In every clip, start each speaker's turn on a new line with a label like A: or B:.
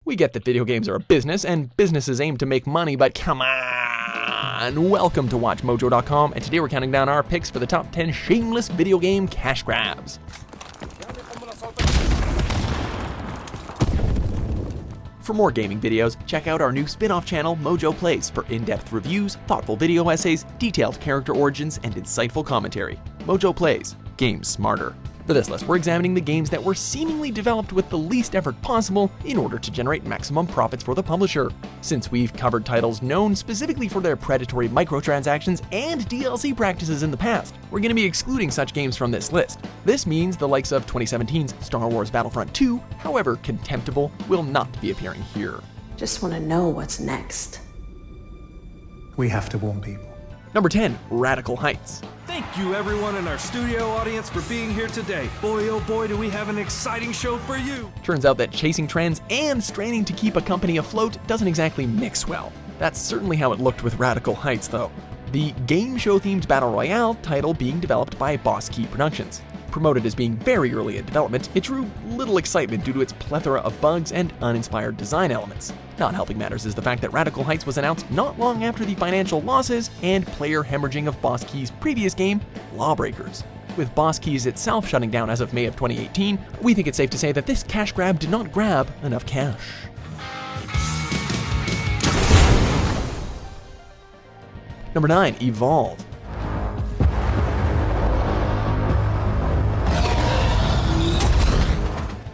A: We get that video games are a business, and businesses aim to make money, but come on! Welcome to WatchMojo.com, and today we're counting down our picks for the top 10 shameless video game cash grabs. For more gaming videos, check out our new spin-off channel, Mojo Plays, for in-depth reviews, thoughtful video essays, detailed character origins, and insightful commentary. Mojo Plays, games smarter. For this list, we're examining the games that were seemingly developed with the least effort possible in order to generate maximum profits for the publisher. Since we've covered titles known specifically for their predatory microtransactions and DLC practices in the past, we're going to be excluding such games from this list. This means the likes of 2017's Star Wars Battlefront 2, however contemptible, will not be appearing here.
B: Just want to know what's next.
C: We have to warn people.
A: Number 10, Radical Heights.
D: Thank you everyone in our studio audience for being here today. Boy oh boy do we have an exciting show for you.
A: Turns out that chasing trends and straining to keep a company afloat doesn't exactly mix well. That's certainly how it looked with Radical Heights though. The game show themed Battle Royale title being developed by Boss Key Productions. Promoted as being very early in development, it drew little excitement due to its plethora of bugs and uninspired design elements. Not helping matters is the fact that Radical Heights was announced not long after the financial losses and player hemorrhaging of Boss Key's previous game, Lawbreakers. With Boss Keys itself shutting down as of May of 2018, we think it's safe to say that this cash grab did not grab enough cash. Number 9, Evolve.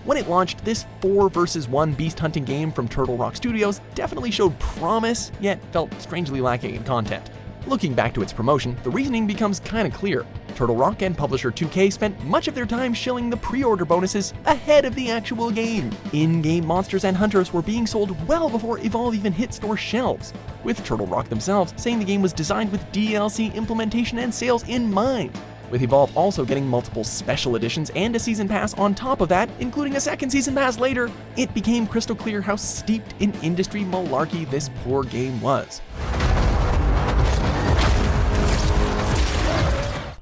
A: When it launched, this 4 vs 1 beast hunting game from Turtle Rock Studios definitely showed promise, yet felt strangely lacking in content. Looking back to its promotion, the reasoning becomes kinda clear. Turtle Rock and publisher 2K spent much of their time shilling the pre-order bonuses ahead of the actual game. In-game monsters and hunters were being sold well before Evolve even hit store shelves, with Turtle Rock themselves saying the game was designed with DLC implementation and sales in mind. With Evolve also getting multiple special editions and a season pass on top of that, including a second season pass later, it became crystal clear how steeped in industry malarkey this poor game was.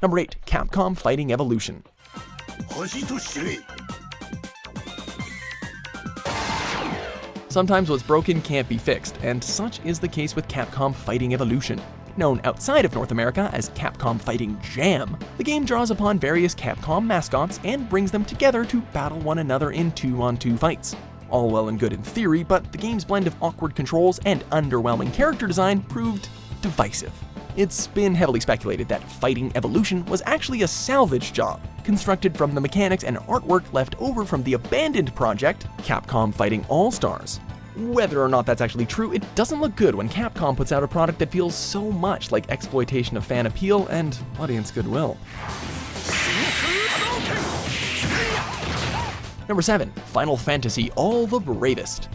A: Number 8, Capcom Fighting Evolution. Sometimes what's broken can't be fixed, and such is the case with Capcom Fighting Evolution. Known outside of North America as Capcom Fighting Jam, the game draws upon various Capcom mascots and brings them together to battle one another in 2-on-2 fights. All well and good in theory, but the game's blend of awkward controls and underwhelming character design proved divisive. It's been heavily speculated that Fighting Evolution was actually a salvage job, constructed from the mechanics and artwork left over from the abandoned project, Capcom Fighting All-Stars. Whether or not that's actually true, it doesn't look good when Capcom puts out a product that feels so much like exploitation of fan appeal and audience goodwill. Number 7, Final Fantasy All the Bravest.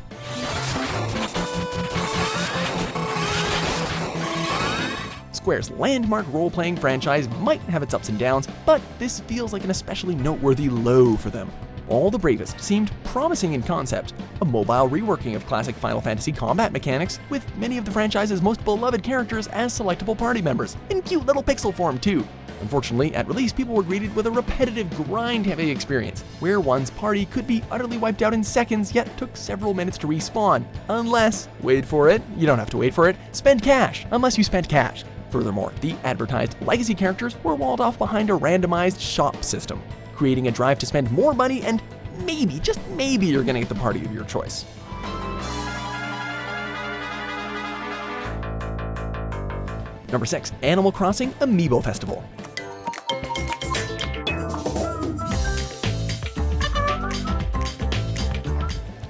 A: Square's landmark role-playing franchise might have its ups and downs, but this feels like an especially noteworthy low for them. All the Bravest seemed promising in concept, a mobile reworking of classic Final Fantasy combat mechanics, with many of the franchise's most beloved characters as selectable party members, in cute little pixel form too. Unfortunately, at release, people were greeted with a repetitive, grind-heavy experience, where one's party could be utterly wiped out in seconds, yet took several minutes to respawn. Unless, wait for it, you don't have to wait for it, spend cash, unless you spent cash. Furthermore, the advertised legacy characters were walled off behind a randomized shop system, creating a drive to spend more money and maybe, just maybe, you're gonna get the party of your choice. Number 6, Animal Crossing Amiibo Festival.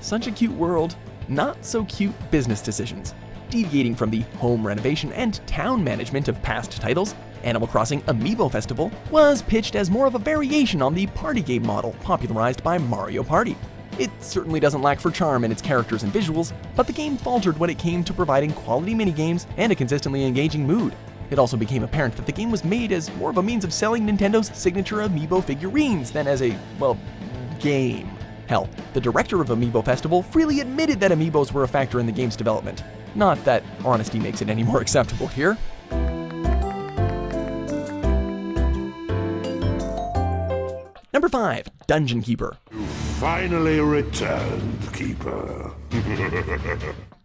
A: Such a cute world, not so cute business decisions. Deviating from the home renovation and town management of past titles, Animal Crossing Amiibo Festival was pitched as more of a variation on the party game model popularized by Mario Party. It certainly doesn't lack for charm in its characters and visuals, but the game faltered when it came to providing quality minigames and a consistently engaging mood. It also became apparent that the game was made as more of a means of selling Nintendo's signature Amiibo figurines than as a, well, game. Hell, the director of Amiibo Festival freely admitted that Amiibos were a factor in the game's development. Not that honesty makes it any more acceptable here. Number 5, Dungeon Keeper.
E: finally returned, Keeper.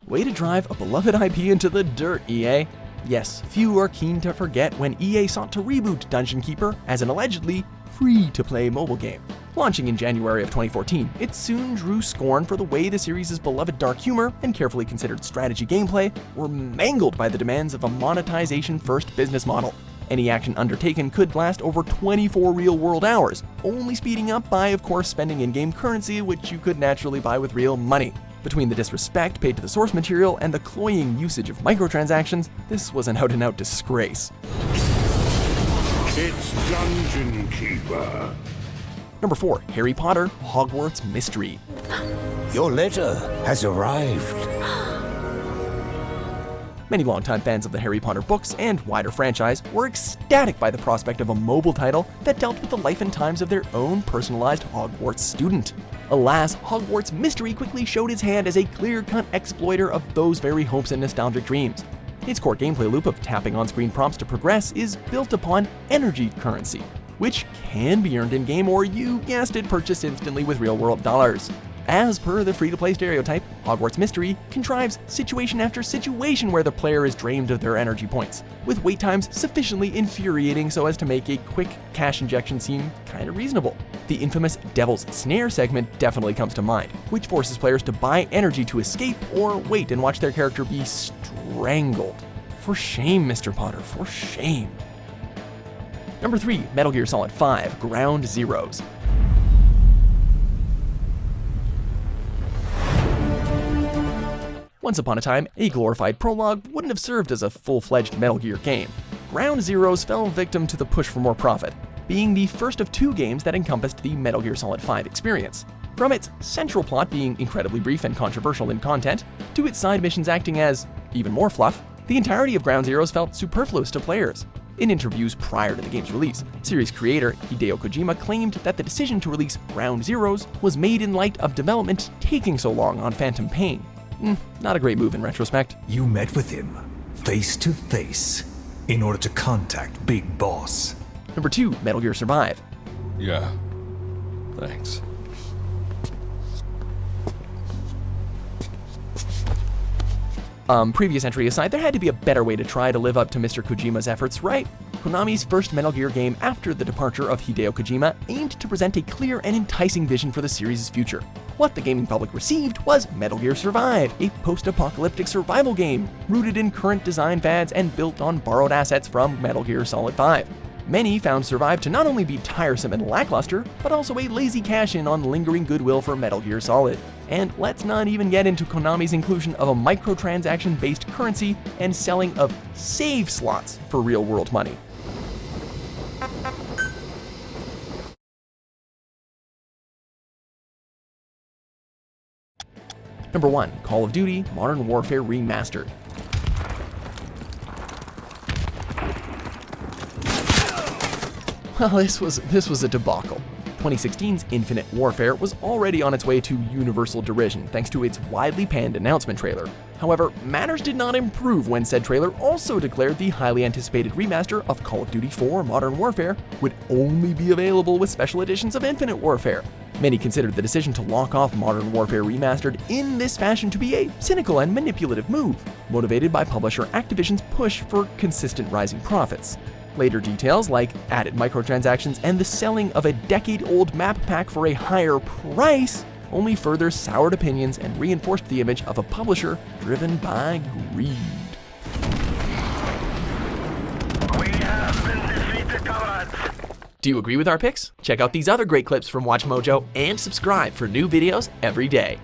A: Way to drive a beloved IP into the dirt, EA. Yes, few are keen to forget when EA sought to reboot Dungeon Keeper as an allegedly free-to-play mobile game. Launching in January of 2014, it soon drew scorn for the way the series' beloved dark humor and carefully considered strategy gameplay were mangled by the demands of a monetization-first business model. Any action undertaken could last over 24 real-world hours, only speeding up by, of course, spending in-game currency, which you could naturally buy with real money. Between the disrespect paid to the source material and the cloying usage of microtransactions, this was an out-and-out disgrace.
E: It's Dungeon Keeper.
A: Number 4. Harry Potter Hogwarts Mystery.
F: Your letter has arrived.
A: Many longtime fans of the Harry Potter books and wider franchise were ecstatic by the prospect of a mobile title that dealt with the life and times of their own personalized Hogwarts student. Alas, Hogwarts Mystery quickly showed its hand as a clear-cut exploiter of those very hopes and nostalgic dreams. Its core gameplay loop of tapping on-screen prompts to progress is built upon energy currency, which can be earned in-game or, you guessed it, purchased instantly with real-world dollars. As per the free-to-play stereotype, Hogwarts Mystery contrives situation after situation where the player is drained of their energy points, with wait times sufficiently infuriating so as to make a quick cash injection seem kinda reasonable. The infamous Devil's Snare segment definitely comes to mind, which forces players to buy energy to escape or wait and watch their character be strangled. For shame, Mr. Potter, for shame. Number 3. Metal Gear Solid 5 Ground Zeroes. Once upon a time, a glorified prologue wouldn't have served as a full-fledged Metal Gear game. Ground Zeroes fell victim to the push for more profit, being the first of 2 games that encompassed the Metal Gear Solid 5 experience. From its central plot being incredibly brief and controversial in content, to its side missions acting as even more fluff, the entirety of Ground Zeroes felt superfluous to players. In interviews prior to the game's release, series creator Hideo Kojima claimed that the decision to release Ground Zeroes was made in light of development taking so long on Phantom Pain. Not a great move in retrospect.
G: You met with him, face to face, in order to contact Big Boss.
A: Number 2. Metal Gear Survive.
H: Yeah. Thanks.
A: Previous entry aside, there had to be a better way to try to live up to Mr. Kojima's efforts, right? Konami's first Metal Gear game after the departure of Hideo Kojima aimed to present a clear and enticing vision for the series' future. What the gaming public received was Metal Gear Survive, a post-apocalyptic survival game, rooted in current design fads and built on borrowed assets from Metal Gear Solid 5. Many found Survive to not only be tiresome and lackluster, but also a lazy cash-in on lingering goodwill for Metal Gear Solid. And let's not even get into Konami's inclusion of a microtransaction-based currency and selling of save slots for real-world money. Number 1. Call of Duty Modern Warfare Remastered. Well, this was a debacle. 2016's Infinite Warfare was already on its way to universal derision thanks to its widely panned announcement trailer. However, matters did not improve when said trailer also declared the highly anticipated remaster of Call of Duty 4 Modern Warfare would only be available with special editions of Infinite Warfare. Many considered the decision to lock off Modern Warfare Remastered in this fashion to be a cynical and manipulative move, motivated by publisher Activision's push for consistent rising profits. Later details, like added microtransactions and the selling of a decade-old map pack for a higher price, only further soured opinions and reinforced the image of a publisher driven by greed.
I: We have been defeated, comrades.
A: Do you agree with our picks? Check out these other great clips from WatchMojo and subscribe for new videos every day.